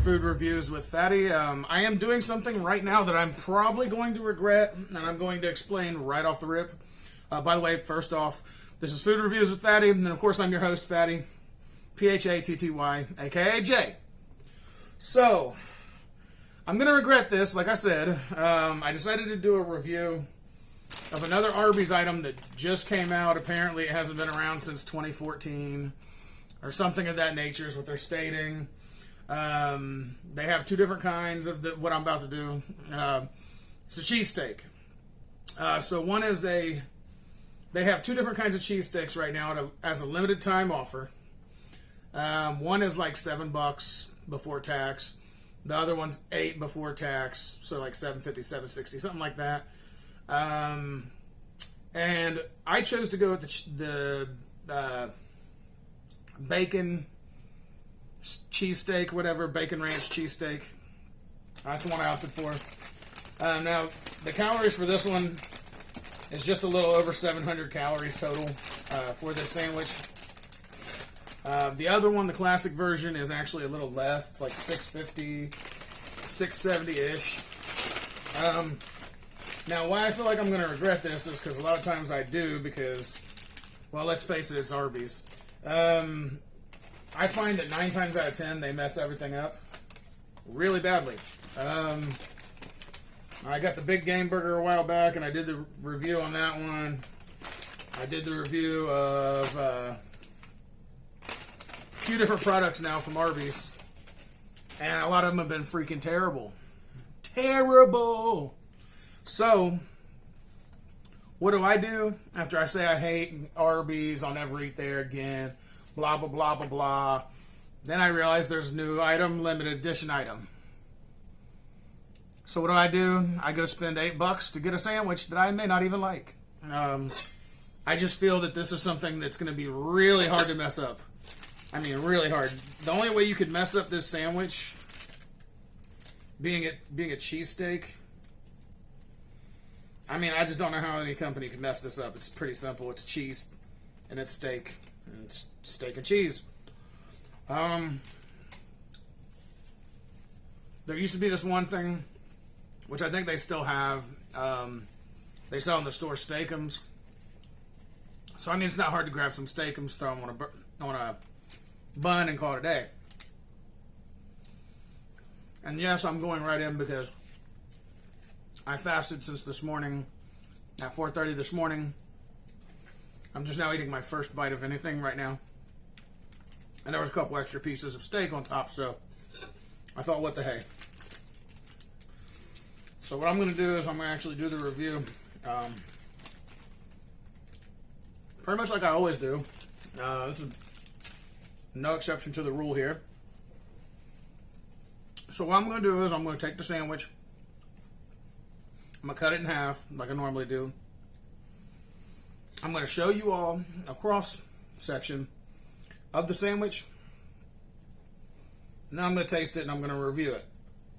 Food Reviews with Fatty. I am doing something right now that I'm probably going to regret, and I'm going to explain right off the rip. By the way, first off, this is Food Reviews with Fatty, and then of course I'm your host, Fatty, P-H-A-T-T-Y, aka Jay. So, I'm going to regret this, like I said. I decided to do a review of another Arby's item that just came out. Apparently it hasn't been around since 2014, or something of that nature is what they're stating. They have two different kinds of what I'm about to do. It's a cheesesteak. So one is they have two different kinds of cheesesteaks right now as a limited time offer. One is like $7 before tax. The other one's $8 before tax, so like $7.50, $7.60, something like that. And I chose to go with the bacon cheesesteak, whatever, bacon ranch cheesesteak. That's the one I opted for. Now, the calories for this one is just a little over 700 calories total for this sandwich. The other one, the classic version, is actually a little less. It's like 650, 670-ish. Now, why I feel like I'm going to regret this is because a lot of times I do because, well, let's face it, it's Arby's. I find that 9 times out of 10, they mess everything up really badly. I got the Big Game Burger a while back, and I did the review on that one. I did the review of a few different products now from Arby's, and a lot of them have been freaking terrible. Terrible! So, what do I do after I say I hate Arby's, I'll never eat there again, blah, blah, blah, blah, blah. Then I realize there's a new item, limited edition item. So what do? I go spend $8 to get a sandwich that I may not even like. I just feel that this is something that's going to be really hard to mess up. I mean, really hard. The only way you could mess up this sandwich, being a cheesesteak, I mean, I just don't know how any company could mess this up. It's pretty simple. It's cheese, and it's steak. And it's steak and cheese. There used to be this one thing, which I think they still have. They sell in the store steakums. So, I mean, it's not hard to grab some steakums, throw them on a bun, and call it a day. And yes, I'm going right in because I fasted since this morning, at 4:30 this morning. I'm just now eating my first bite of anything right now. And there was a couple extra pieces of steak on top, so I thought, what the hey. So what I'm going to do is I'm going to actually do the review. Pretty much like I always do. This is no exception to the rule here. So what I'm going to do is I'm going to take the sandwich. I'm going to cut it in half like I normally do. I'm going to show you all a cross section of the sandwich. Now I'm going to taste it and I'm going to review it.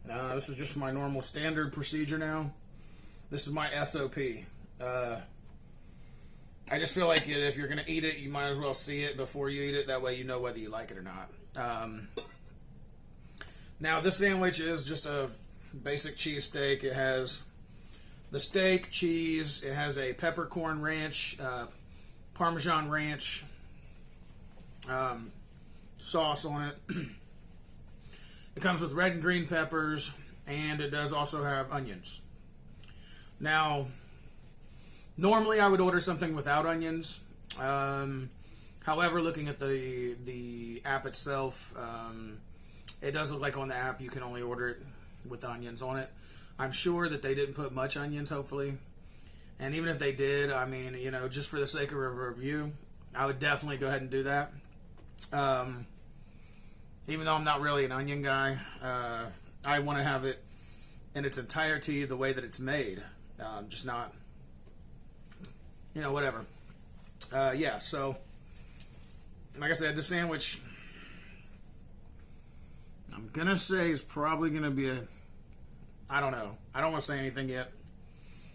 This is just my normal standard procedure now. This is my SOP. I just feel like if you're going to eat it, you might as well see it before you eat it. That way you know whether you like it or not. Now this sandwich is just a basic cheesesteak. It has the steak, cheese, it has a peppercorn ranch, Parmesan ranch sauce on it. It comes with red and green peppers, and it does also have onions. Now, normally I would order something without onions. However, looking at the app itself, it does look like on the app you can only order it with onions on it. I'm sure that they didn't put much onions, hopefully. And even if they did, I mean, you know, just for the sake of a review, I would definitely go ahead and do that. Even though I'm not really an onion guy, I want to have it in its entirety the way that it's made. Just not, you know, whatever. Yeah, so, like I said, the sandwich, I'm going to say is probably going to be I don't know. I don't want to say anything yet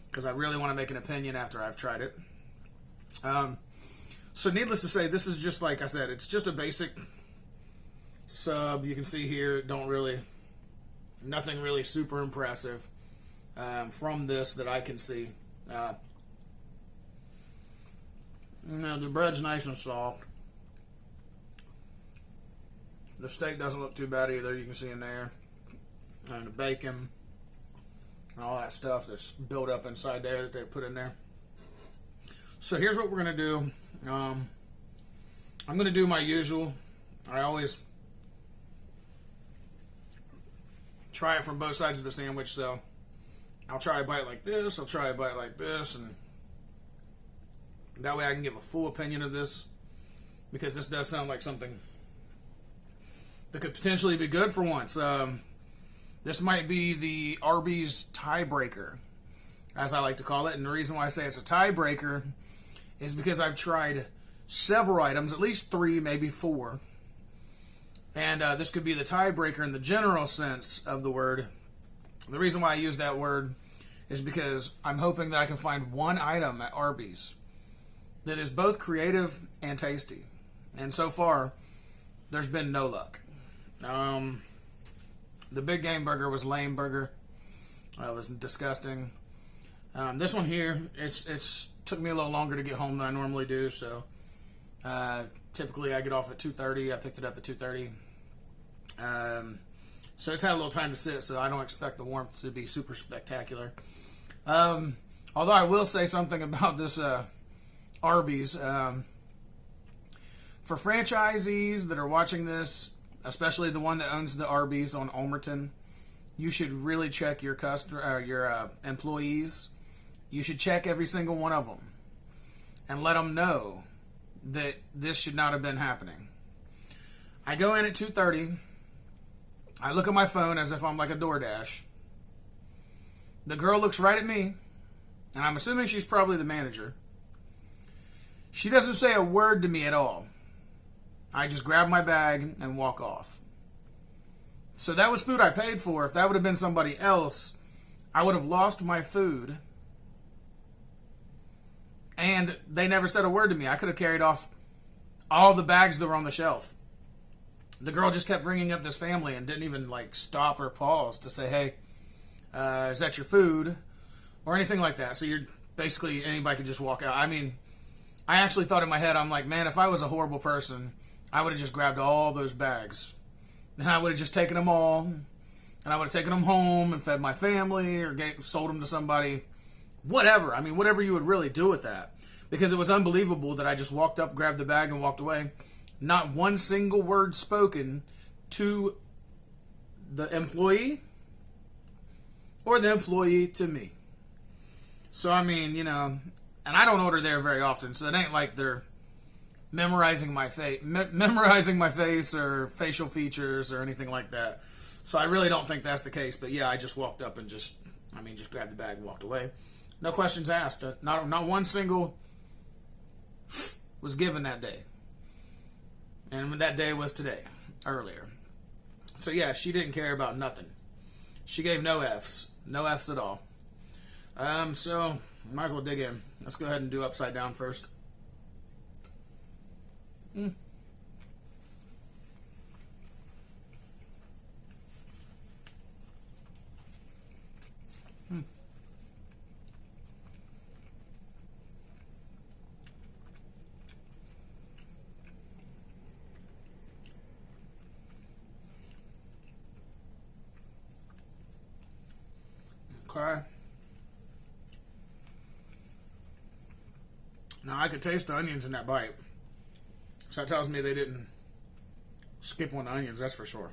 because I really want to make an opinion after I've tried it. So needless to say, this is just, like I said, it's just a basic sub. You can see here, don't really Nothing really super impressive from this that I can see. The bread's nice and soft. The steak doesn't look too bad either. You can see in there. And the bacon. And all that stuff that's built up inside there that they put in there. So here's what we're going to do. I'm going to do my usual. I always try it from both sides of the sandwich. So I'll try a bite like this. I'll try a bite like this. And that way I can give a full opinion of this. Because this does sound like something that could potentially be good for once. This might be the Arby'S tiebreaker, as I like to call it. And the reason why I say it's a tiebreaker is because I've tried several items, at least 3, maybe 4. And this could be the tiebreaker in the general sense of the word. The reason why I use that word is because I'm hoping that I can find one item at Arby'S that is both creative and tasty. And so far, there's been no luck. The Big Game Burger was lame burger. It was disgusting. This one here, it's took me a little longer to get home than I normally do. So typically I get off at 2:30. I picked it up at 2:30. So it's had a little time to sit. So I don't expect the warmth to be super spectacular. Although I will say something about this Arby'S. For franchisees that are watching this, especially the one that owns the Arby'S on Ulmerton, you should really check your employees. You should check every single one of them and let them know that this should not have been happening. I go in at 2:30. I look at my phone as if I'm like a DoorDash. The girl looks right at me, and I'm assuming she's probably the manager. She doesn't say a word to me at all. I just grab my bag and walk off. So that was food I paid for. If that would have been somebody else, I would have lost my food. And they never said a word to me. I could have carried off all the bags that were on the shelf. The girl just kept bringing up this family and didn't even like stop or pause to say, hey, is that your food? Or anything like that. So you're basically, anybody could just walk out. I mean, I actually thought in my head, I'm like, man, if I was a horrible person, I would have just grabbed all those bags. And I would have just taken them all. And I would have taken them home and fed my family or sold them to somebody. Whatever. I mean, whatever you would really do with that. Because it was unbelievable that I just walked up, grabbed the bag, and walked away. Not one single word spoken to the employee or the employee to me. So, I mean, you know, and I don't order there very often, so it ain't like they're memorizing my face or facial features or anything like that. So I really don't think that's the case. But yeah, I just walked up and just grabbed the bag and walked away. No questions asked. Not one single was given that day. And that day was today, earlier. So yeah, she didn't care about nothing. She gave no F's. No F's at all. So might as well dig in. Let's go ahead and do upside down first. Okay. Now I could taste the onions in that bite. So that tells me they didn't skip on the onions, that's for sure.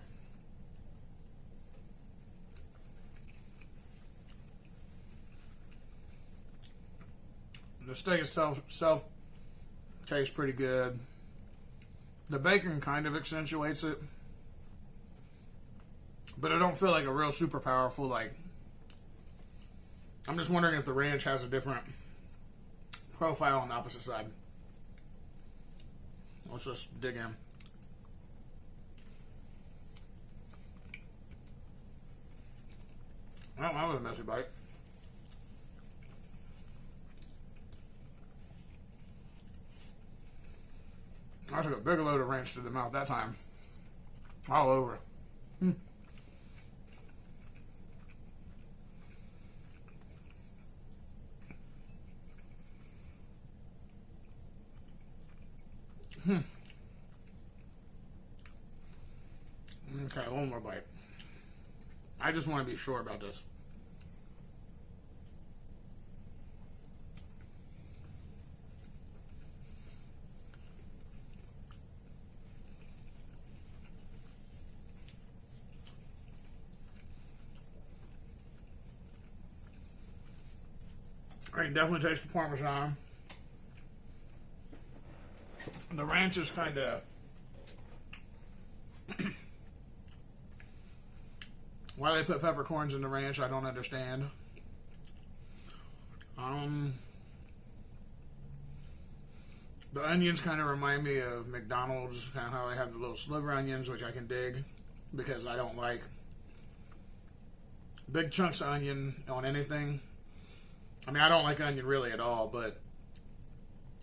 The steak itself tastes pretty good. The bacon kind of accentuates it. But I don't feel like a real super powerful, like, I'm just wondering if the ranch has a different profile on the opposite side. Let's just dig in. Well, that was a messy bite. I took a big load of ranch to the mouth that time. All over. Okay, one more bite. I just want to be sure about this. I can definitely taste the Parmesan. The ranch is kind of... Why they put peppercorns in the ranch, I don't understand. The onions kind of remind me of McDonald's, kind of how they have the little sliver onions, which I can dig because I don't like big chunks of onion on anything. I mean, I don't like onion really at all, but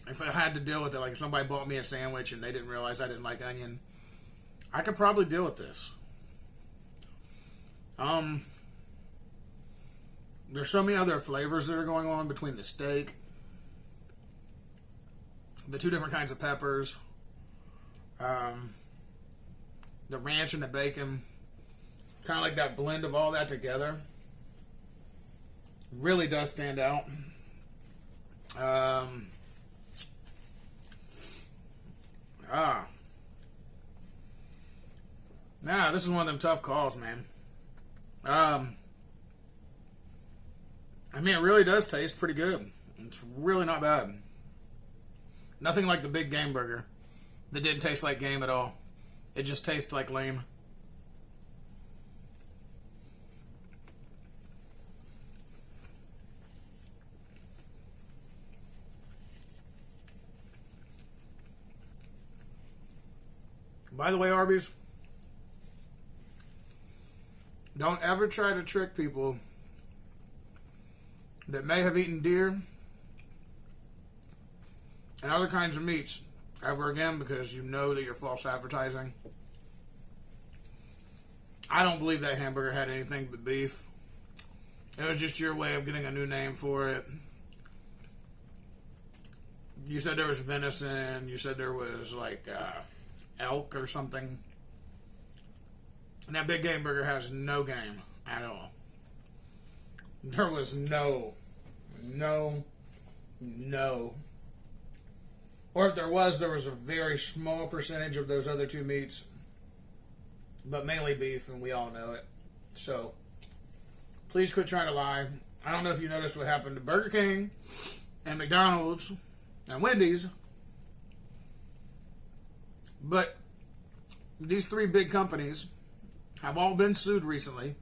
if I had to deal with it, like if somebody bought me a sandwich and they didn't realize I didn't like onion, I could probably deal with this. There's so many other flavors that are going on between the steak, the two different kinds of peppers, the ranch and the bacon, kind of like that blend of all that together. Really does stand out. This is one of them tough calls, man. I mean, it really does taste pretty good. It's really not bad. Nothing like the big game burger that didn't taste like game at all. It just tastes like lame. By the way, Arby's, don't ever try to trick people that may have eaten deer and other kinds of meats ever again because you know that you're false advertising. I don't believe that hamburger had anything but beef. It was just your way of getting a new name for it. You said there was venison. You said there was like elk or something. And that big game burger has no game at all. There was no. Or if there was a very small percentage of those other two meats. But mainly beef, and we all know it. So, please quit trying to lie. I don't know if you noticed what happened to Burger King and McDonald's and Wendy's. But these three big companies have all been sued recently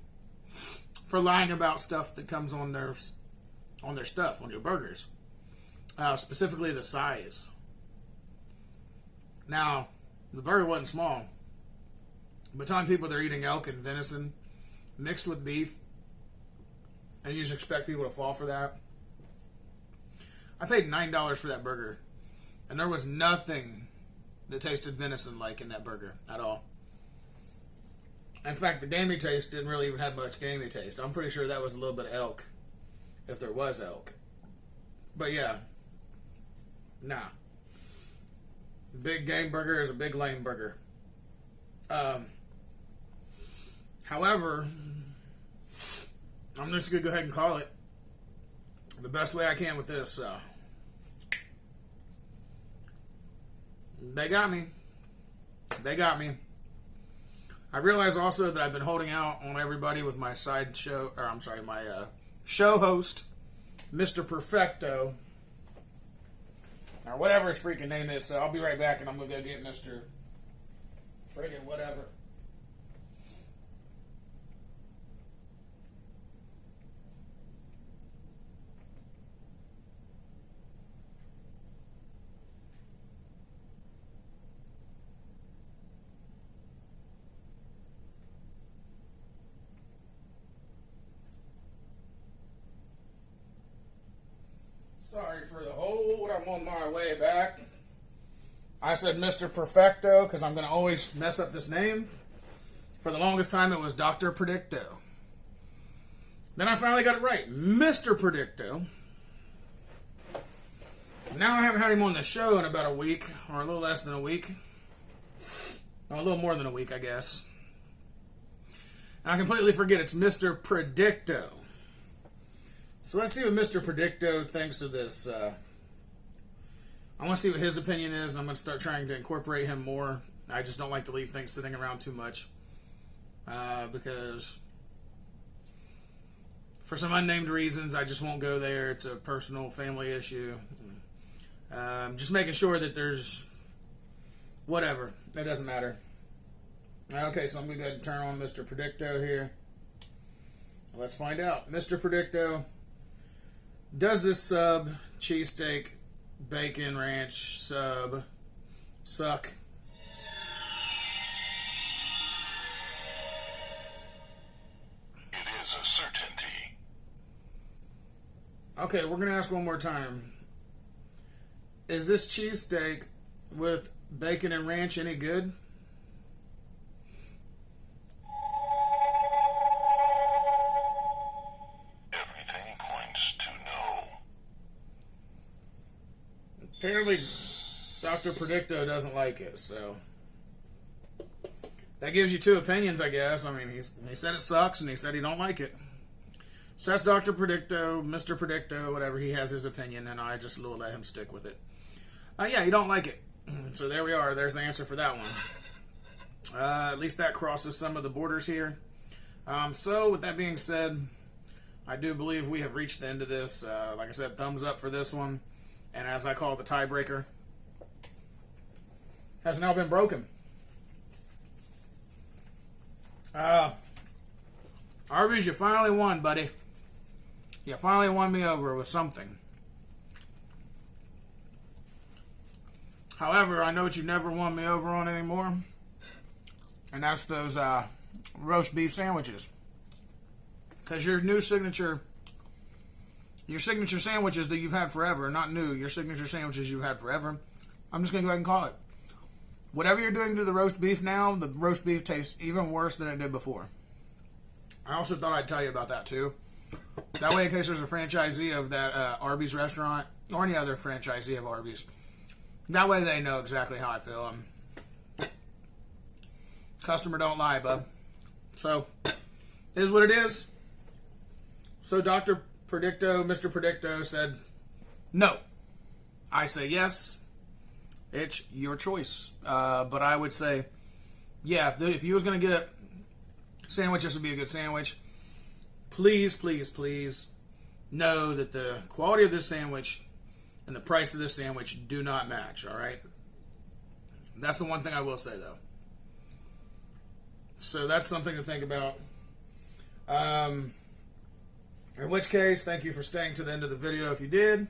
for lying about stuff that comes on their stuff, on your burgers. Specifically the size. Now, the burger wasn't small. But telling people they're eating elk and venison mixed with beef, and you just expect people to fall for that. I paid $9 for that burger, and there was nothing that tasted venison-like in that burger at all. In fact, the gamey taste didn't really even have much gamey taste. I'm pretty sure that was a little bit of elk, if there was elk. But yeah, nah. The big game burger is a big lame burger. However, I'm just going to go ahead and call it the best way I can with this. They got me. They got me. I realize also that I've been holding out on everybody with my my show host, Mr. Perfecto, or whatever his freaking name is. So I'll be right back, and I'm going to go get Mr. friggin' whatever. Sorry for the hold. I'm on my way back. I said Mr. Perfecto because I'm going to always mess up this name. For the longest time, it was Dr. Predicto. Then I finally got it right. Mr. Predicto. Now I haven't had him on the show in about a week, or a little less than a week. Or a little more than a week, I guess. And I completely forget, it's Mr. Predicto. So let's see what Mr. Predicto thinks of this. I want to see what his opinion is, and I'm going to start trying to incorporate him more. I just don't like to leave things sitting around too much. Because for some unnamed reasons, I just won't go there. It's a personal family issue. Just making sure that there's whatever. It doesn't matter. Okay, so I'm going to go ahead and turn on Mr. Predicto here. Let's find out. Mr. Predicto, does this sub, cheesesteak, bacon ranch sub, suck? It is a certainty. Okay, we're going to ask one more time. Is this cheesesteak with bacon and ranch any good? Everything points to no. Apparently, Dr. Predicto doesn't like it, so that gives you two opinions, I guess. I mean, he said it sucks, and he said he don't like it. So that's Dr. Predicto, Mr. Predicto, whatever. He has his opinion, and I just will let him stick with it. Yeah, you don't like it. So there we are. There's the answer for that one. At least that crosses some of the borders here. So with that being said, I do believe we have reached the end of this. Like I said, thumbs up for this one. And as I call it, the tiebreaker has now been broken. Arby's, you finally won, buddy. You finally won me over with something. However, I know what you never won me over on anymore, and that's those roast beef sandwiches. Because your signature sandwiches that you've had forever, not new, your signature sandwiches you've had forever, I'm just going to go ahead and call it. Whatever you're doing to the roast beef now, the roast beef tastes even worse than it did before. I also thought I'd tell you about that too. That way, in case there's a franchisee of that Arby's restaurant, or any other franchisee of Arby's, that way they know exactly how I feel. Customer don't lie, bub. So, it is what it is. So Dr. Predicto, Mr. Predicto said, no. I say yes. It's your choice. But I would say, yeah, if you was going to get a sandwich, this would be a good sandwich. Please, please, please know that the quality of this sandwich and the price of this sandwich do not match, all right? That's the one thing I will say, though. So that's something to think about. In which case, thank you for staying to the end of the video if you did.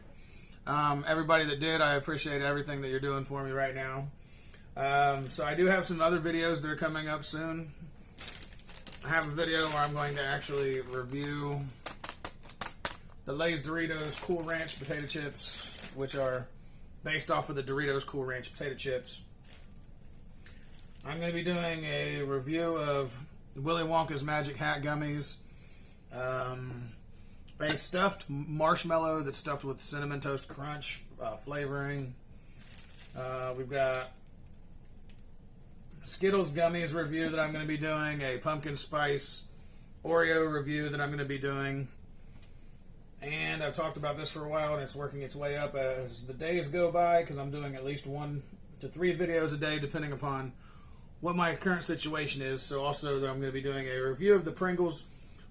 Everybody that did, I appreciate everything that you're doing for me right now. So I do have some other videos that are coming up soon. I have a video where I'm going to actually review the Lay's Doritos Cool Ranch potato chips, which are based off of the Doritos Cool Ranch potato chips. I'm going to be doing a review of Willy Wonka's Magic Hat Gummies. A stuffed marshmallow that's stuffed with Cinnamon Toast Crunch flavoring. We've got Skittles Gummies review that I'm going to be doing. A Pumpkin Spice Oreo review that I'm going to be doing. And I've talked about this for a while, and it's working its way up as the days go by, because I'm doing at least 1 to 3 videos a day, depending upon what my current situation is. So also that I'm going to be doing a review of the Pringles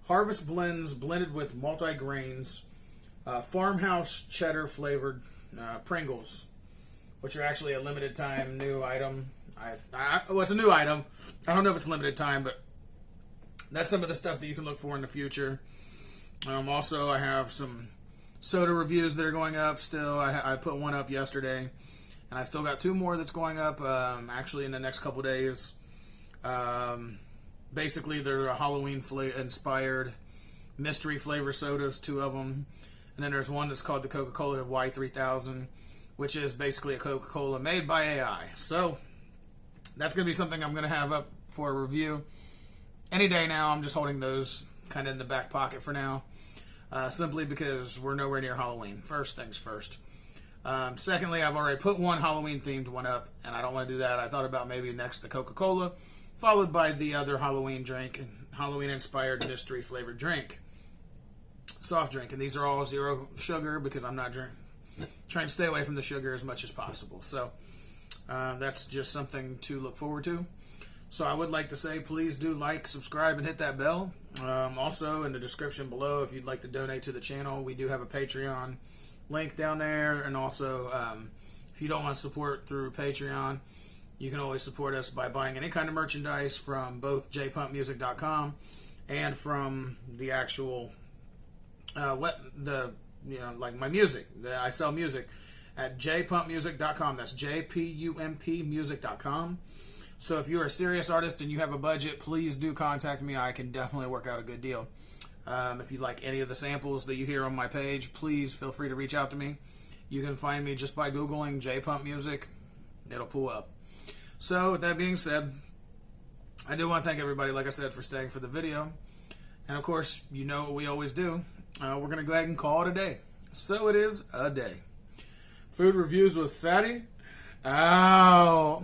Harvest Blends blended with multi-grains Farmhouse Cheddar flavored Pringles, which are actually a limited time new item. Well, it's a new item. I don't know if it's limited time, but that's some of the stuff that you can look for in the future. Also, I have some soda reviews that are going up still. I put one up yesterday, and I still got 2 more that's going up actually in the next couple days. Basically, they're Halloween-inspired mystery flavor sodas, 2 of them. And then there's one that's called the Coca-Cola Y3000, which is basically a Coca-Cola made by AI. So, that's going to be something I'm going to have up for a review any day now. I'm just holding those kind of in the back pocket for now, simply because we're nowhere near Halloween. First things first. Secondly, I've already put one Halloween themed one up, and I don't want to do that. I thought about maybe next the Coca-Cola, followed by the other Halloween drink, Halloween inspired mystery flavored drink, soft drink. And these are all 0 sugar because I'm not trying to stay away from the sugar as much as possible. So that's just something to look forward to. So I would like to say, please do like, subscribe, and hit that bell. Also, in the description below, if you'd like to donate to the channel, we do have a Patreon link down there. And also, if you don't want to support through Patreon, you can always support us by buying any kind of merchandise from both jpumpmusic.com and from the actual like my music. I sell music at jpumpmusic.com. That's jpumpmusic.com. So if you're a serious artist and you have a budget, please do contact me. I can definitely work out a good deal. If you like any of the samples that you hear on my page, please feel free to reach out to me. You can find me just by Googling J-Pump Music. It'll pull up. So with that being said, I do want to thank everybody, like I said, for staying for the video. And of course, you know what we always do. We're going to go ahead and call it a day. So it is a day. Food reviews with Fatty. Ow.